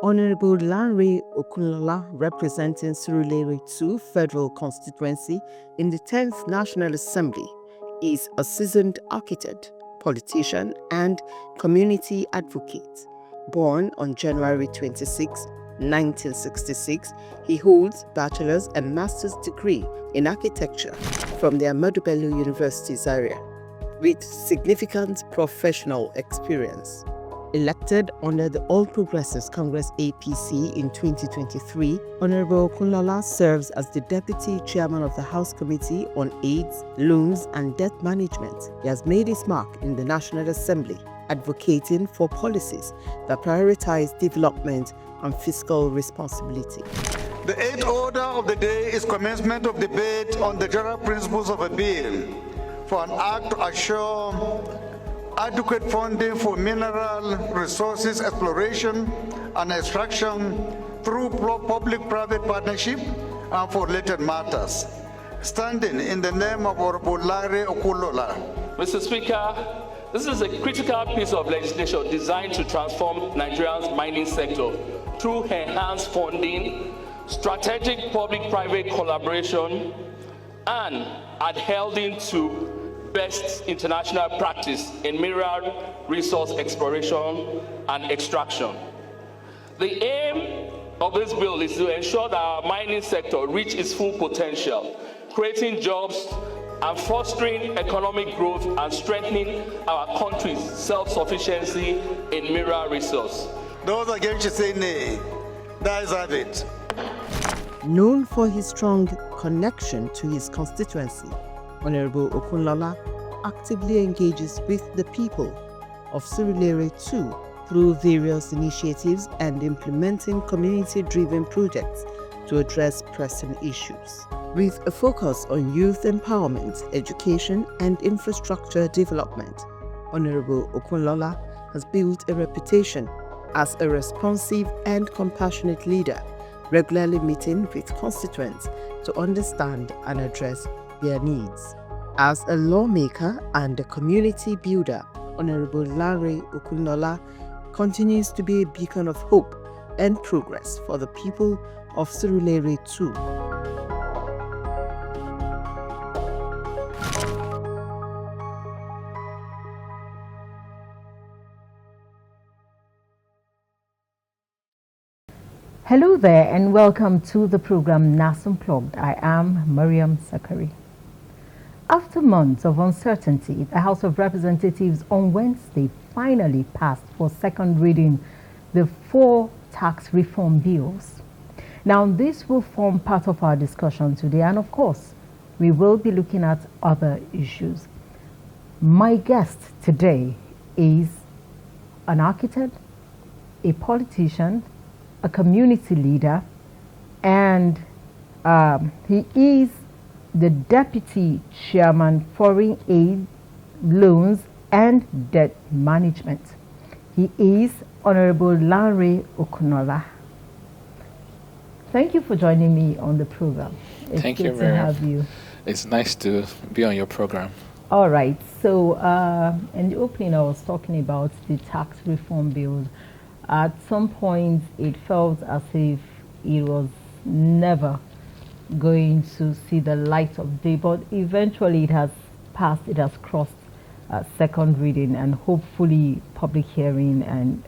Honourable Lanre Okunlola, representing Surulere II Federal Constituency in the 10th National Assembly, is a seasoned architect, politician, and community advocate. Born on January 26, 1966, he holds bachelor's and master's degree in architecture from the Ahmadu Bello University Zaria, with significant professional experience. Elected under the All Progressives Congress APC in 2023, Honourable Okunlola serves as the Deputy Chairman of the House Committee on AIDS, Loans and Debt Management. He has made his mark in the National Assembly, advocating for policies that prioritize development and fiscal responsibility. The eighth order of the day is commencement of debate on the general principles of a bill for an act to assure adequate funding for mineral resources exploration and extraction through public-private partnership and for related matters. Standing in the name of Honourable Lanre Okunlola. Mr. Speaker, this is a critical piece of legislation designed to transform Nigeria's mining sector through enhanced funding, strategic public-private collaboration, and adhering to best international practice in mineral resource exploration and extraction. The aim of this bill is to ensure that our mining sector reaches its full potential, creating jobs and fostering economic growth and strengthening our country's self-sufficiency in mineral resource. Those against you say nay. That is have it. Known for his strong connection to his constituency, Honourable Okunlola actively engages with the people of Surulere II through various initiatives and implementing community-driven projects to address pressing issues. With a focus on youth empowerment, education, and infrastructure development, Honourable Okunlola has built a reputation as a responsive and compassionate leader, regularly meeting with constituents to understand and address their needs. As a lawmaker and a community builder, Honourable Lanre Okunlola continues to be a beacon of hope and progress for the people of Surulere II. Hello there and welcome to the program NASS Unplugged. I am Mariam Sakari. After months of uncertainty, the House of Representatives on Wednesday finally passed for second reading the 4 tax reform bills. Now, this will form part of our discussion today, and of course, we will be looking at other issues. My guest today is an architect, a politician, a community leader, and he is the Deputy Chairman Foreign Aid, Loans and Debt Management. He is Honourable Lanre Okunlola. Thank you for joining me on the program. It's Thank you good very to much. have you. It's nice to be on your program. All right. So in the opening, I was talking about the tax reform bill. At some point, it felt as if it was never going to see the light of day, but eventually it has passed, it has crossed second reading and hopefully public hearing and,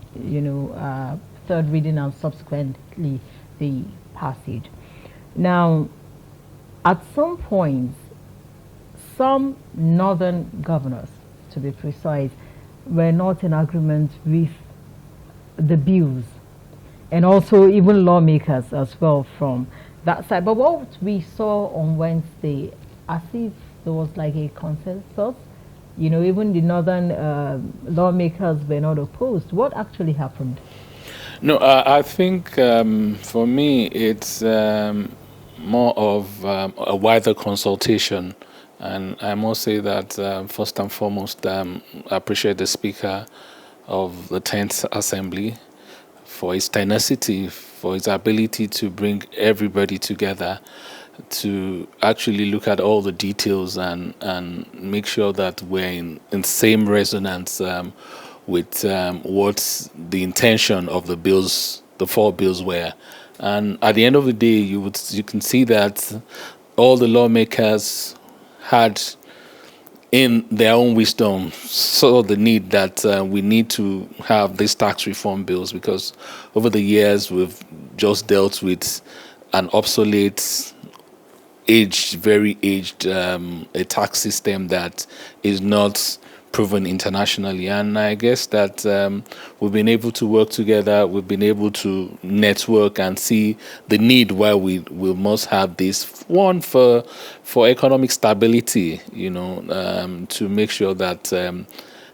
third reading and subsequently the passage. Now, at some point, some northern governors, to be precise, were not in agreement with the bills, and also even lawmakers as well from that side. But what we saw on Wednesday, as if there was like a consensus, even the northern lawmakers were not opposed. What actually happened? No, I think for me it's more of a wider consultation. And I must say that first and foremost, I appreciate the Speaker of the 10th Assembly for his tenacity, for his ability to bring everybody together to actually look at all the details and make sure that we're in same resonance with what's the intention of the bills the four bills were. And at the end of the day, you can see that all the lawmakers had, in their own wisdom, saw the need that we need to have these tax reform bills, because over the years we've just dealt with an obsolete, very aged a tax system that is not proven internationally. And I guess that we've been able to work together, we've been able to network and see the need why we must have this one for economic stability, to make sure that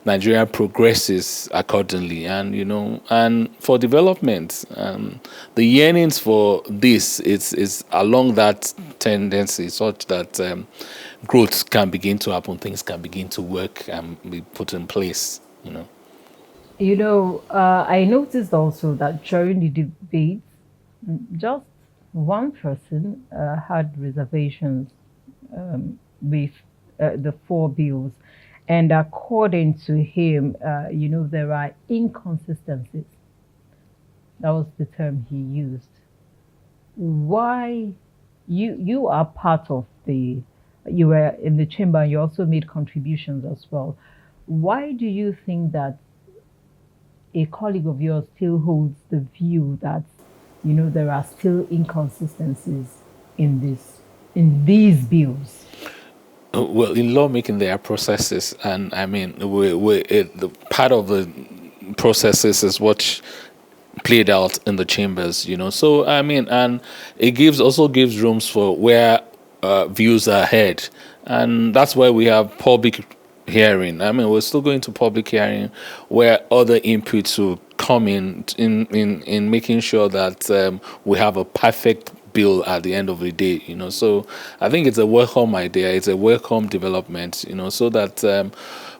Nigeria progresses accordingly, and for development. The yearnings for this is along that tendency, such that growth can begin to happen, things can begin to work and be put in place. I noticed also that during the debate, just one person had reservations with the four bills. And according to him, there are inconsistencies. That was the term he used. Why you are part of you were in the chamber and you also made contributions as well. Why do you think that a colleague of yours still holds the view that, there are still inconsistencies in these bills? Well, in lawmaking, there are processes, and I mean, the part of the processes is what played out in the chambers, So I mean, and it also gives rooms for where views are heard, and that's why we have public hearing. I mean, we're still going to public hearing where other inputs will come in making sure that we have a perfect bill at the end of the day, So I think it's a welcome idea, it's a welcome development, so that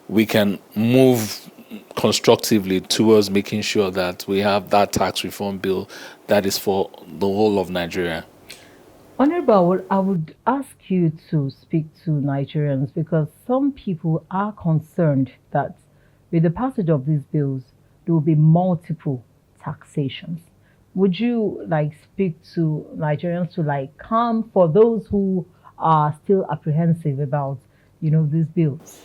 we can move constructively towards making sure that we have that tax reform bill that is for the whole of Nigeria. Honorable, I would ask you to speak to Nigerians, because some people are concerned that with the passage of these bills, there will be multiple taxations. Would you speak to Nigerians to calm for those who are still apprehensive about, these bills?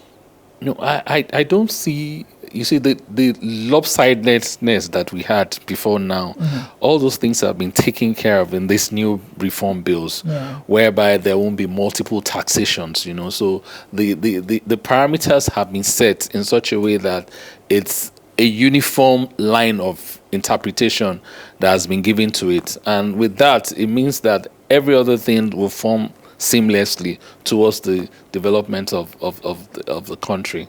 No, I don't see. You see, the lopsidedness that we had before now, all those things have been taken care of in these new reform bills, whereby there won't be multiple taxations. So the parameters have been set in such a way that it's a uniform line of interpretation that has been given to it, and with that, it means that every other thing will form seamlessly towards the development of the country.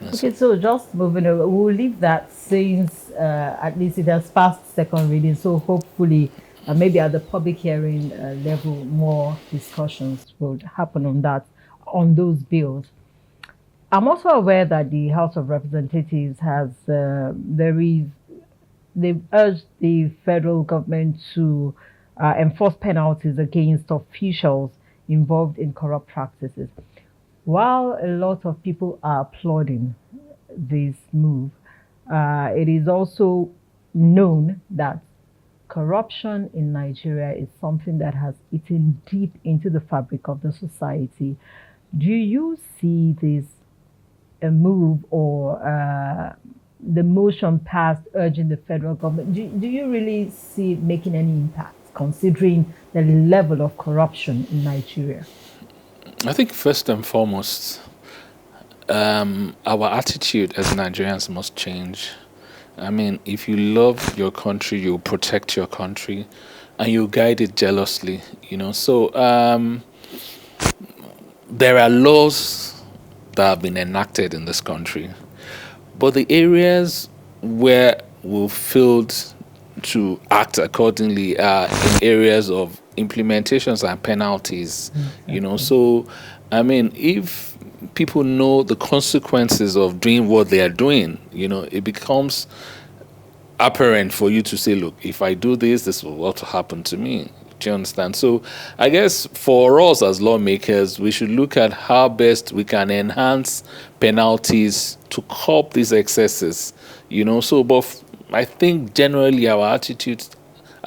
Yes. Okay, so just moving on, we'll leave that since at least it has passed second reading. So hopefully, maybe at the public hearing level, more discussions would happen on those bills. I'm also aware that the House of Representatives they've urged the federal government to enforce penalties against officials involved in corrupt practices. While a lot of people are applauding this move, it is also known that corruption in Nigeria is something that has eaten deep into the fabric of the society. Do you see this a move or the motion passed urging the federal government? Do you really see it making any impact, considering the level of corruption in Nigeria? I think first and foremost, our attitude as Nigerians must change. I mean, if you love your country, you protect your country, and you guide it jealously. So there are laws that have been enacted in this country, but the areas where we failed to act accordingly are in areas of implementations and penalties. So I mean, if people know the consequences of doing what they are doing, it becomes apparent for you to say, look, if I do this is what will happen to me. Do you understand? So I guess for us as lawmakers, we should look at how best we can enhance penalties to curb these excesses, but I think generally our attitudes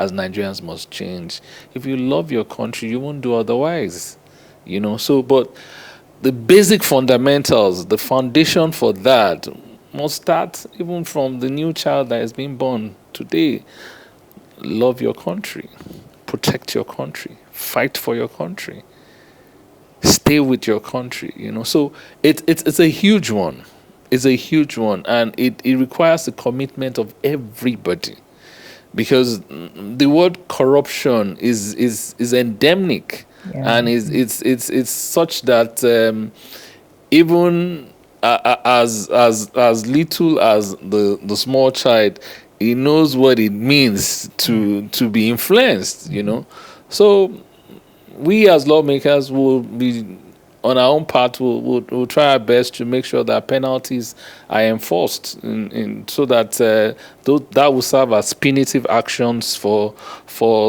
as Nigerians must change. If you love your country, you won't do otherwise. So, but the basic fundamentals, the foundation for that must start even from the new child that is being born today. Love your country, protect your country, fight for your country, stay with your country. So it's a huge one. It's a huge one, and it requires the commitment of everybody, because the word corruption is endemic, and it's such that even as little as the small child, he knows what it means to be influenced. So we as lawmakers will be on our own part. We'll try our best to make sure that penalties are enforced, so that that will serve as punitive actions for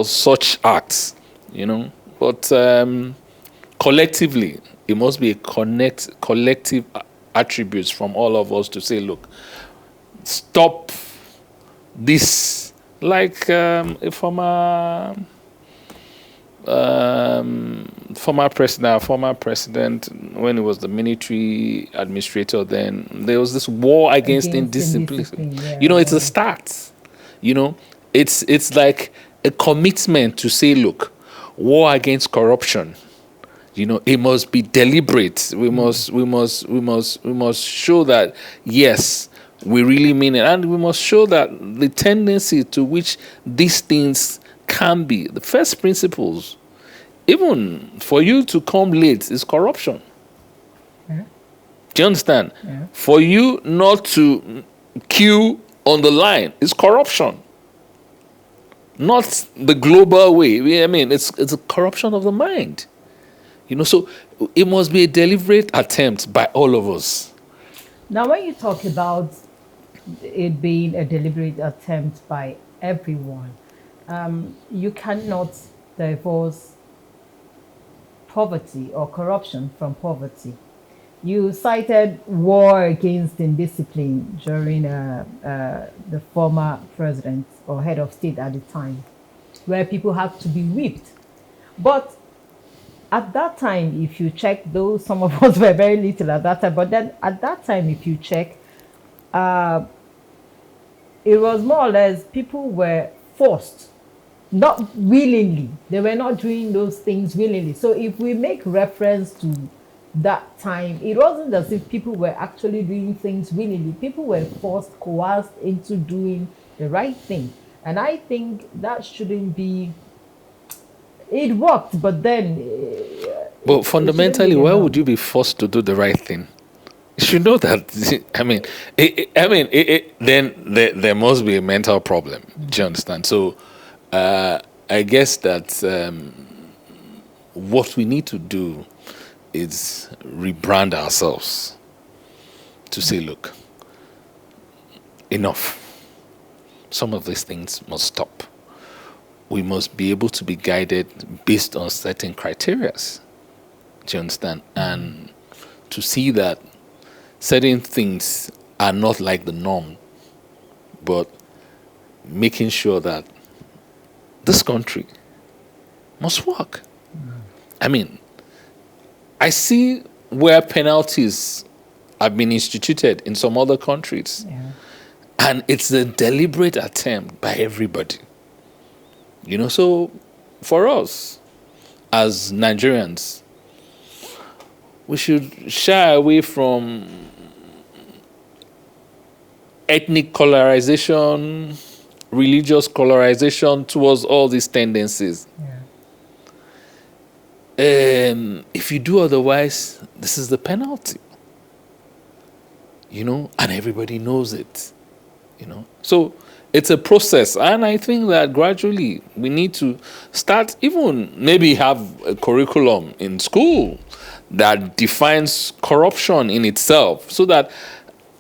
such acts. But collectively, it must be a collective attributes from all of us to say, look, stop this. Like a former president, when he was the military administrator, then there was this war against indiscipline. It's a start. It's like a commitment to say, look, war against corruption, it must be deliberate. We must show that, yes, we really mean it, and we must show that the tendency to which these things can be, the first principles, even for you to come late, is corruption. Do you understand? For you not to queue on the line is corruption. Not the global way. It's a corruption of the mind. So it must be a deliberate attempt by all of us. Now, when you talk about it being a deliberate attempt by everyone, you cannot divorce poverty or corruption from poverty. You cited war against indiscipline during the former president or head of state at the time, where people had to be whipped. But at that time, if you check, though some of us were very little at that time, but then at that time, if you check, it was more or less people were forced, not willingly. They were not doing those things willingly. So if we make reference to that time, it wasn't as if people were actually doing things willingly. People were forced, coerced into doing the right thing. And I think that shouldn't be. It worked, but then. But fundamentally, why would you be forced to do the right thing? You should know that. Then there must be a mental problem. Do you understand? So, I guess that what we need to do is rebrand ourselves to say, look, enough. Some of these things must stop. We must be able to be guided based on certain criteria. Do you understand? And to see that certain things are not like the norm, but making sure that this country must work. I see where penalties have been instituted in some other countries, and it's a deliberate attempt by everybody. So for us as Nigerians, we should shy away from ethnic colorization, religious colorization towards all these tendencies. If you do otherwise, this is the penalty. And everybody knows it. So it's a process, and I think that gradually we need to start, even maybe have a curriculum in school that defines corruption in itself, so that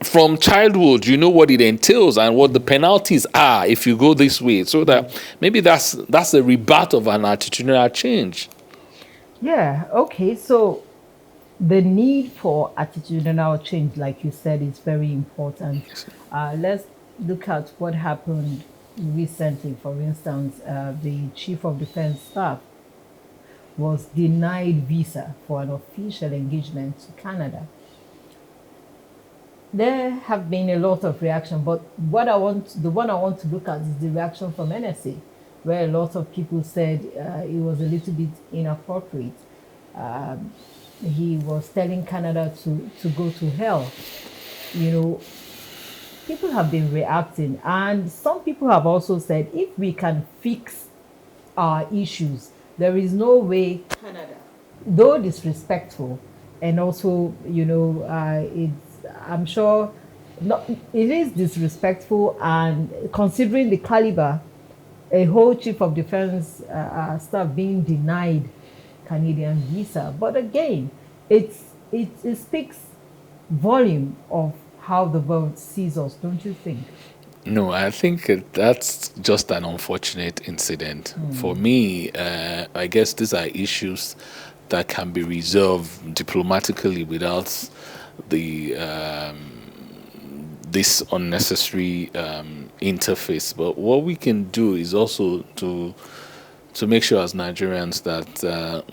from childhood you know what it entails and what the penalties are if you go this way, so that maybe that's a rebirth of an attitudinal change. Yeah, okay, so the need for attitudinal change, like you said, is very important. Let's look at what happened recently, for instance, the Chief of Defense Staff was denied visa for an official engagement to Canada. There have been a lot of reaction, but the one I want to look at is the reaction from NSA, where a lot of people said it was a little bit inappropriate. He was telling Canada to go to hell. You know, people have been reacting, and some people have also said if we can fix our issues, there is no way Canada, though disrespectful, and also, I'm sure not, it is disrespectful, and considering the caliber, a whole chief of defense staff being denied Canadian visa. But again, it speaks volume of how the world sees us, don't you think? No, I think that's just an unfortunate incident. For me, I guess these are issues that can be resolved diplomatically without the this unnecessary interface. But what we can do is also to make sure as Nigerians that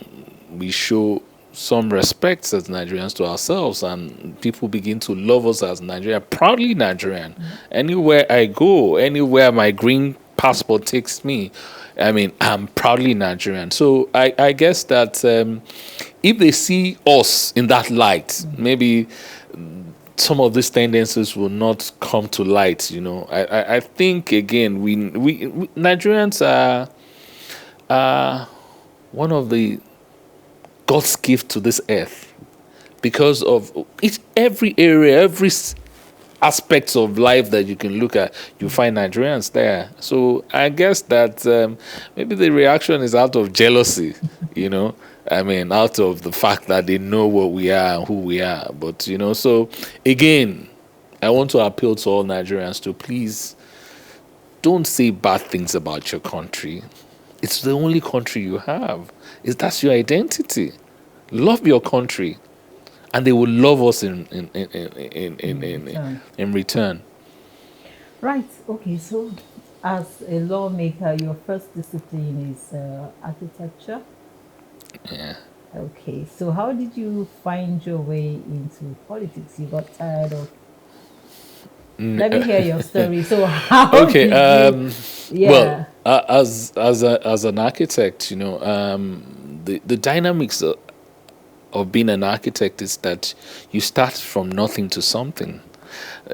we show some respect as Nigerians to ourselves, and people begin to love us as Nigerian, proudly Nigerian. Anywhere I go, anywhere my green passport takes me, I mean, I'm proudly Nigerian. So I guess that if they see us in that light, maybe some of these tendencies will not come to light. I think again we Nigerians are one of the God's gift to this earth, because of every area, every aspects of life that you can look at, you find Nigerians there. So I guess that maybe the reaction is out of jealousy, I mean, out of the fact that they know what we are and who we are. But, so again, I want to appeal to all Nigerians to please don't say bad things about your country. It's the only country you have. That's your identity. Love your country, and they will love us in return. Right. Okay. So, as a lawmaker, your first discipline is architecture. Yeah. Okay. So, how did you find your way into politics? You got tired of. Let me hear your story. So, how? Okay. Did you, Well, as an architect, the dynamics of being an architect is that you start from nothing to something.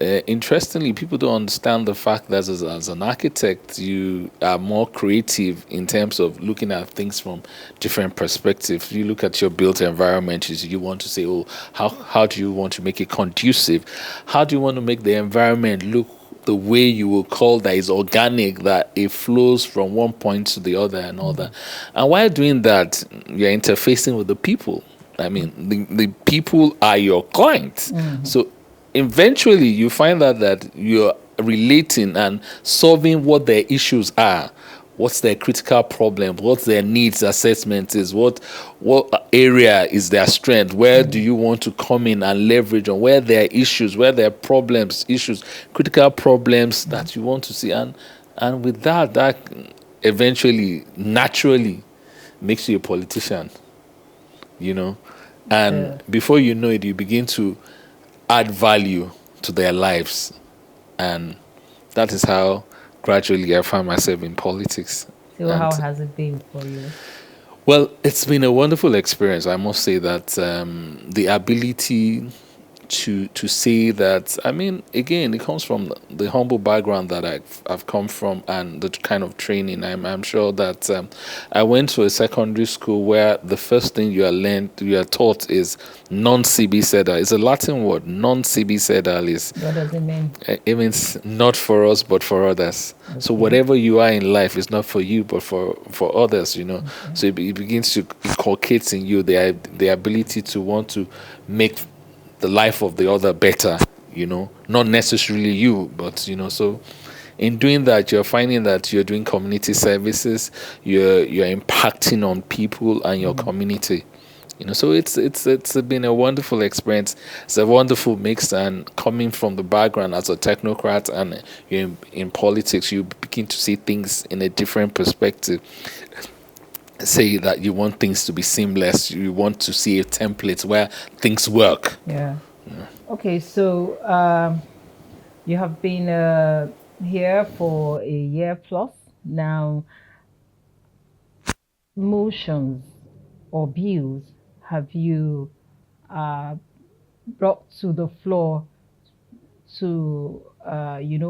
Interestingly, people don't understand the fact that as an architect, you are more creative in terms of looking at things from different perspectives. You look at your built environment, you want to say, oh, how do you want to make it conducive? How do you want to make the environment look the way you will call that is organic, that it flows from one point to the other and all that? And while doing that, you're interfacing with the people. I mean, the people are your clients. So eventually you find out that you're relating and solving what their issues are, what's their critical problem, what their needs assessment is, what area is their strength, where do you want to come in and leverage on, where there are issues, where there are problems, issues, critical problems that you want to see. And with that eventually, naturally makes you a politician, and before you know it, you begin to add value to their lives. And that is how gradually I found myself in politics. So how has it been for you? Well, it's been a wonderful experience. I must say that the ability to say that, I mean, again, it comes from the humble background that I've come from and the kind of training. I'm sure that I went to a secondary school where the first thing you are taught is non-sibi sedal. It's a Latin word. Non-sibi sedal is. What does it mean? It means not for us, but for others. Okay. So whatever you are in life is not for you, but for others. Okay. So it begins to inculcate in you the ability to want to make the life of the other better, not necessarily you, but so in doing that, you're finding that you're doing community services, you're impacting on people and your community, So it's been a wonderful experience. It's a wonderful mix, and coming from the background as a technocrat and in politics, you begin to see things in a different perspective. Say that you want things to be seamless, you want to see a template where things work. Yeah. Okay, so you have been here for a year plus now. Motions or bills have you brought to the floor to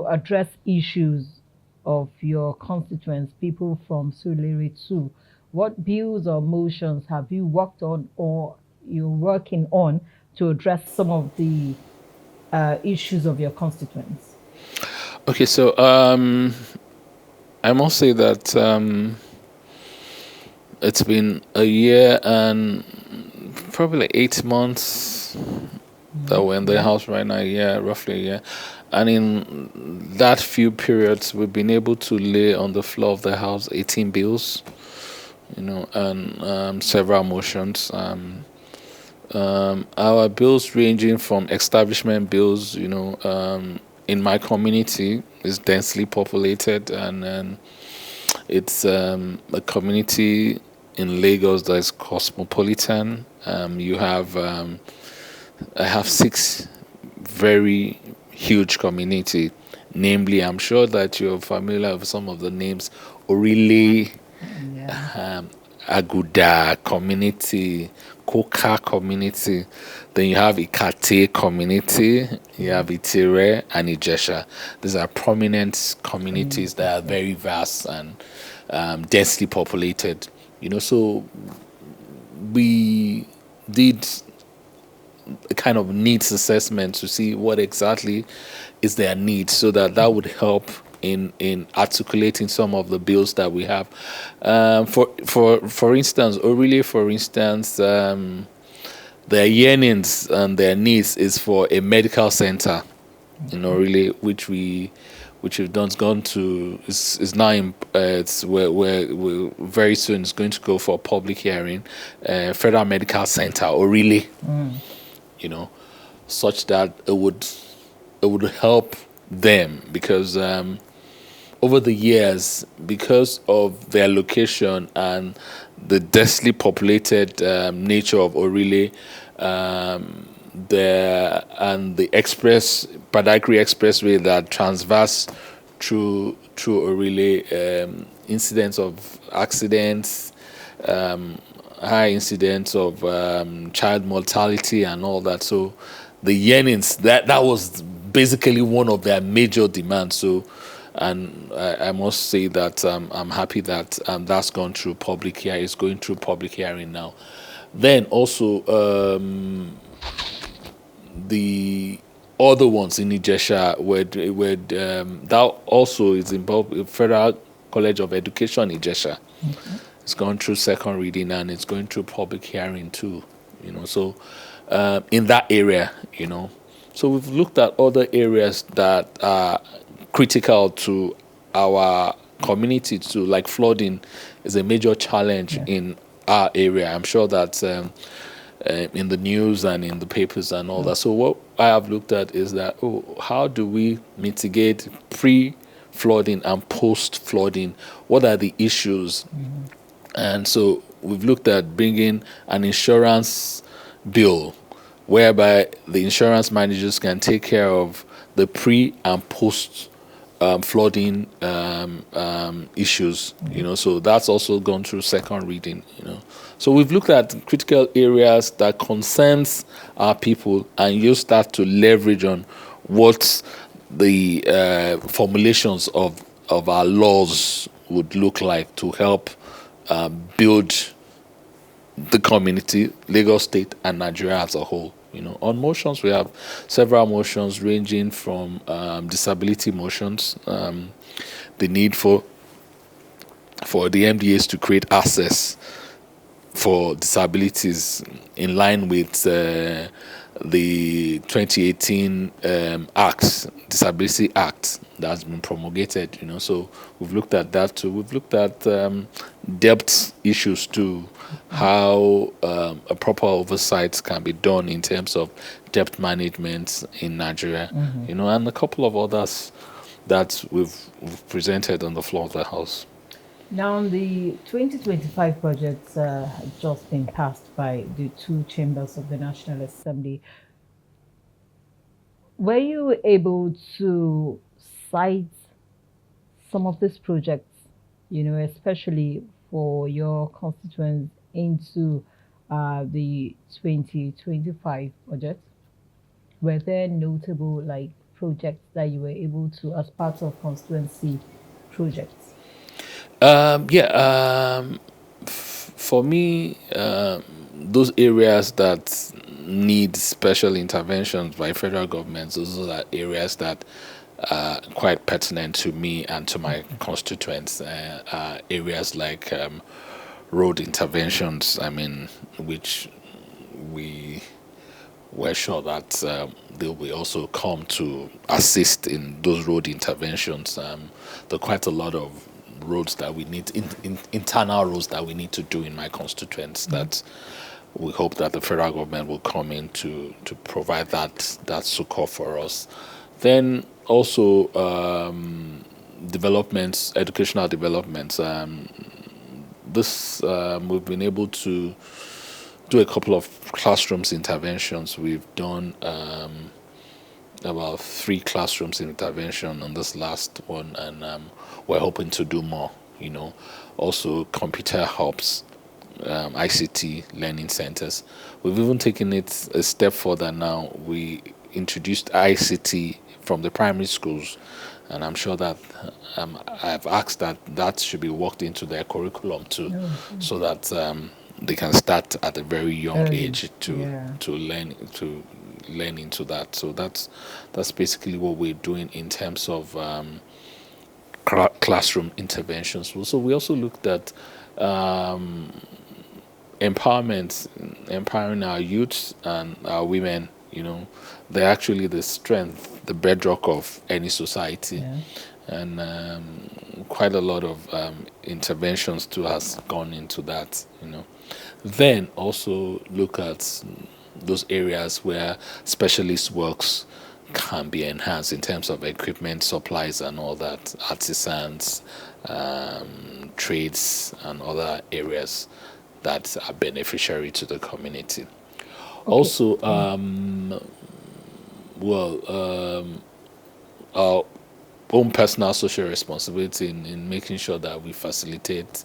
address issues of your constituents, people from Surulere II? What bills or motions have you worked on or you're working on to address some of the issues of your constituents? Okay, so I must say that it's been a year and probably like 8 months that we're in the house right now. Yeah, roughly a year. And in that few periods, we've been able to lay on the floor of the house 18 bills, and several motions. Our bills ranging from establishment bills, in my community is densely populated, and it's a community in Lagos that is cosmopolitan. I have 6 very huge community. Namely, I'm sure that you're familiar with some of the names: Orile, Aguda community, Koka community. Then you have Ikate community, you have Itire and Ijesha. These are prominent communities that are very vast and densely populated. So we did a kind of needs assessment to see what exactly is their needs, so that would help in articulating some of the bills that we have. For instance, their yearnings and their needs is for a medical center, really, which we've gone to is now in we're very soon it's going to go for a public hearing, Federal Medical Center, or really, such that it would help them, because over the years, because of their location and the densely populated nature of Orile, the Badagry Expressway that transverse through Orile, incidents of accidents, high incidents of child mortality and all that. So the yearnings, that was basically one of their major demands. So, and I must say that I'm happy that that's gone through public hearing. It's going through public hearing now. Then also the other ones in Ijesha, where that also is involved. Federal College of Education Ijesha. Mm-hmm. It's gone through second reading and it's going through public hearing too. So in that area, so we've looked at other areas that are critical to our community too, like flooding is a major challenge in our area. I'm sure that in the news and in the papers and all that. So what I have looked at is that, how do we mitigate pre-flooding and post-flooding? What are the issues? Mm-hmm. And so we've looked at bringing an insurance bill whereby the insurance managers can take care of the pre and post flooding issues, so that's also gone through second reading, So we've looked at critical areas that concerns our people, and you start to leverage on what the formulations of our laws would look like to help build the community, Lagos State, and Nigeria as a whole. On motions, we have several motions ranging from disability motions, the need for the MDAs to create access for disabilities in line with the 2018 Act, Disability Act, that has been promulgated. So we've looked at that too. We've looked at debt issues too, how a proper oversight can be done in terms of debt management in Nigeria, and a couple of others that we've presented on the floor of the House. Now, the 2025 budget has just been passed by the two chambers of the National Assembly. Were you able to cite some of these projects, especially for your constituents into the 2025 budget? Were there notable projects that you were able to, as part of constituency projects? For me, those areas that need special interventions by federal governments, those are areas that are quite pertinent to me and to my constituents. Areas like road interventions, which we're sure that they will also come to assist in those road interventions. There are quite a lot of roads that we need, internal roads that we need to do in my constituents, that we hope that the federal government will come in to provide that succor for us. Then also developments, educational developments. We've been able to do a couple of classrooms interventions. We've done about 3 classrooms intervention on this last one, and we're hoping to do more. Also computer hubs, ICT learning centers. We've even taken it a step further now. We introduced ICT from the primary schools, and I'm sure that I've asked that should be worked into their curriculum too, so that they can start at a very young age to learn into that. So that's basically what we're doing in terms of classroom interventions. So we also looked at empowering our youth and our women. They're actually the strength, the bedrock of any society. And quite a lot of interventions too has gone into that. Then also look at those areas where specialist works can be enhanced in terms of equipment, supplies, and all that, artisans, trades, and other areas that are beneficiary to the community. Also, our own personal social responsibility in making sure that we facilitate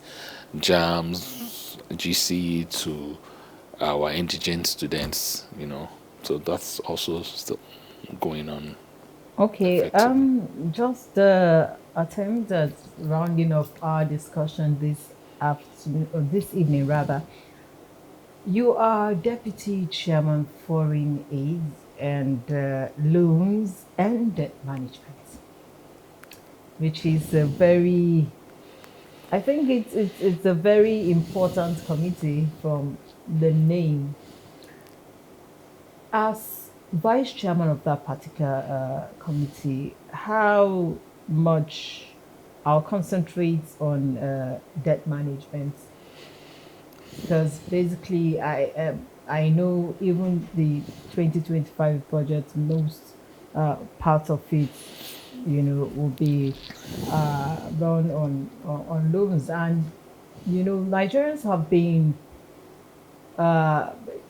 JAMS, GCE to our indigent students, so that's also still going on. Okay, just attempt at rounding up our discussion this afternoon, or this evening rather. You are Deputy Chairman Foreign Aid and Loans and Debt Management, which is a very, I think it's a very important committee from the name. As Vice Chairman of that particular committee, how much I'll concentrate on debt management, because basically I know even the 2025 budget, most part of it, will be done on loans, and Nigerians have been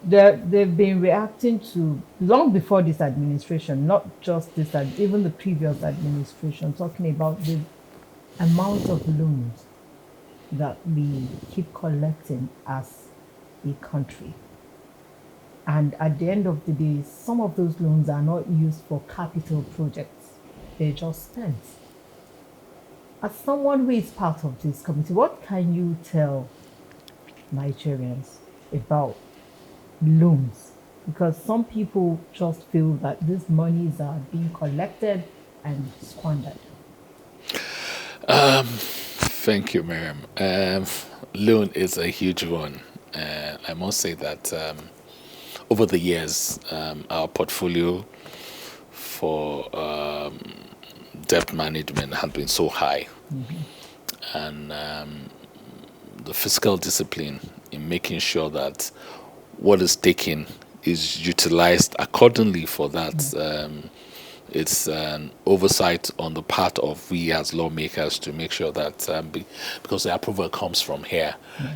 they've been reacting to, long before this administration, not just this, even the previous administration, talking about the amount of loans that we keep collecting as a country. And at the end of the day, some of those loans are not used for capital projects. They're just spent. As someone who is part of this committee, what can you tell Nigerians about loans? Because some people just feel that these monies are being collected and squandered. Thank you, Miriam. Loan is a huge one. I must say that over the years, our portfolio for debt management has been so high, and the fiscal discipline in making sure that what is taken is utilized accordingly for that. It's an oversight on the part of we as lawmakers to make sure that, because the approval comes from here,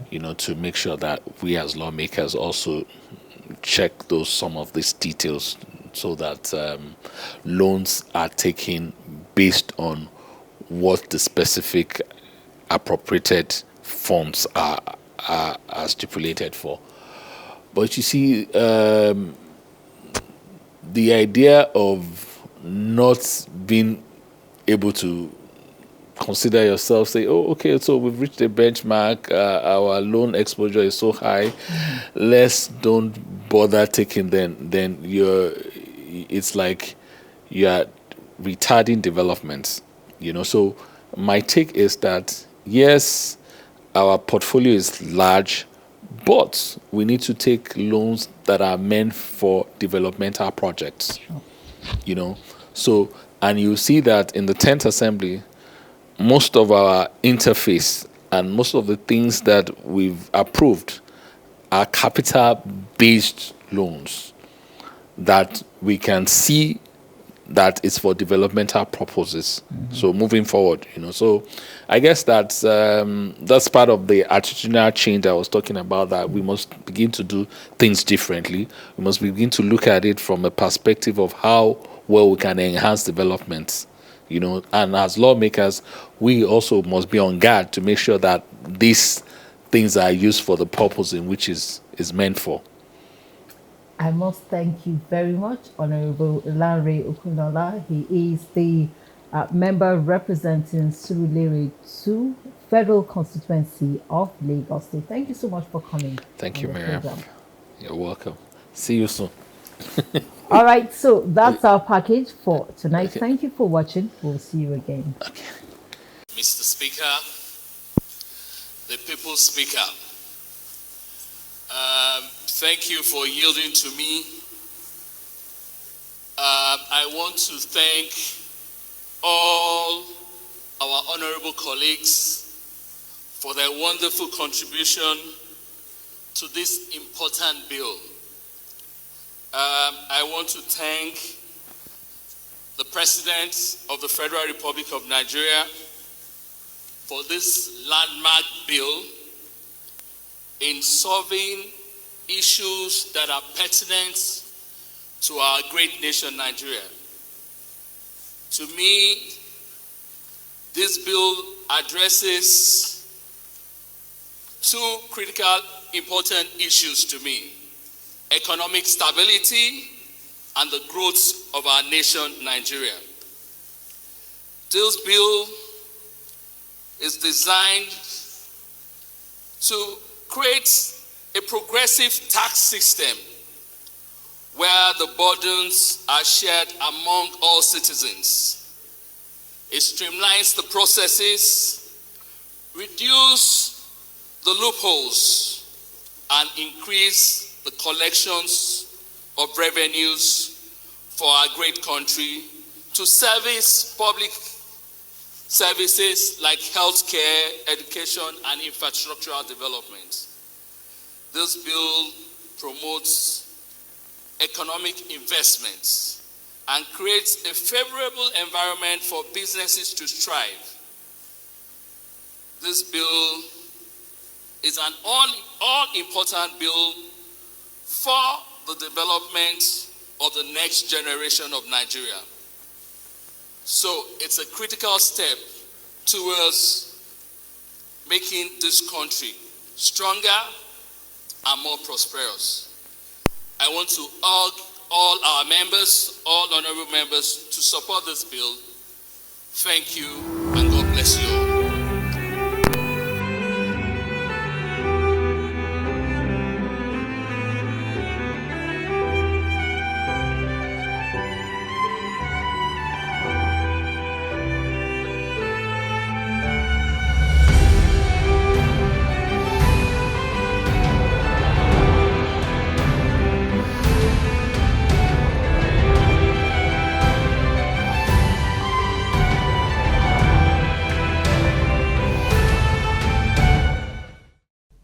to make sure that we as lawmakers also check some of these details so that loans are taken based on what the specific appropriated funds are stipulated for. But you see, the idea of not being able to consider yourself, say, oh, okay, so we've reached a benchmark, our loan exposure is so high, let's don't bother taking then it's like you're retarding development, So my take is that, yes, our portfolio is large, but we need to take loans that are meant for developmental projects. So, and you see that in the 10th Assembly, most of our interface and most of the things that we've approved are capital-based loans that we can see that it's for developmental purposes. So moving forward, so I guess that's part of the attitudinal change I was talking about, that we must begin to do things differently. We must begin to look at it from a perspective of how well we can enhance development, and as lawmakers, we also must be on guard to make sure that these things are used for the purpose in which is meant for. I must thank you very much, Honourable Lanre Okunlola. He is the member representing Surulere II Federal Constituency of Lagos State. Thank you so much for coming. Thank you, Miriam. You're welcome. See you soon. All right, so that's our package for tonight. Okay. Thank you for watching. We'll see you again. Okay. Mr. Speaker, the People's Speaker, thank you for yielding to me. I want to thank all our honorable colleagues for their wonderful contribution to this important bill. I want to thank the President of the Federal Republic of Nigeria for this landmark bill in solving issues that are pertinent to our great nation, Nigeria. To me, this bill addresses two critical, important issues to me: economic stability and the growth of our nation, Nigeria. This bill is designed to create a progressive tax system where the burdens are shared among all citizens. It streamlines the processes, reduces the loopholes, and increase the collections of revenues for our great country to service public services like healthcare, education, and infrastructural development. This bill promotes economic investments and creates a favorable environment for businesses to strive. This bill is an all-important bill for the development of the next generation of Nigeria. So it's a critical step towards making this country stronger and more prosperous. I want to urge all our members, all honorable members, to support this bill. Thank you, and God bless you all.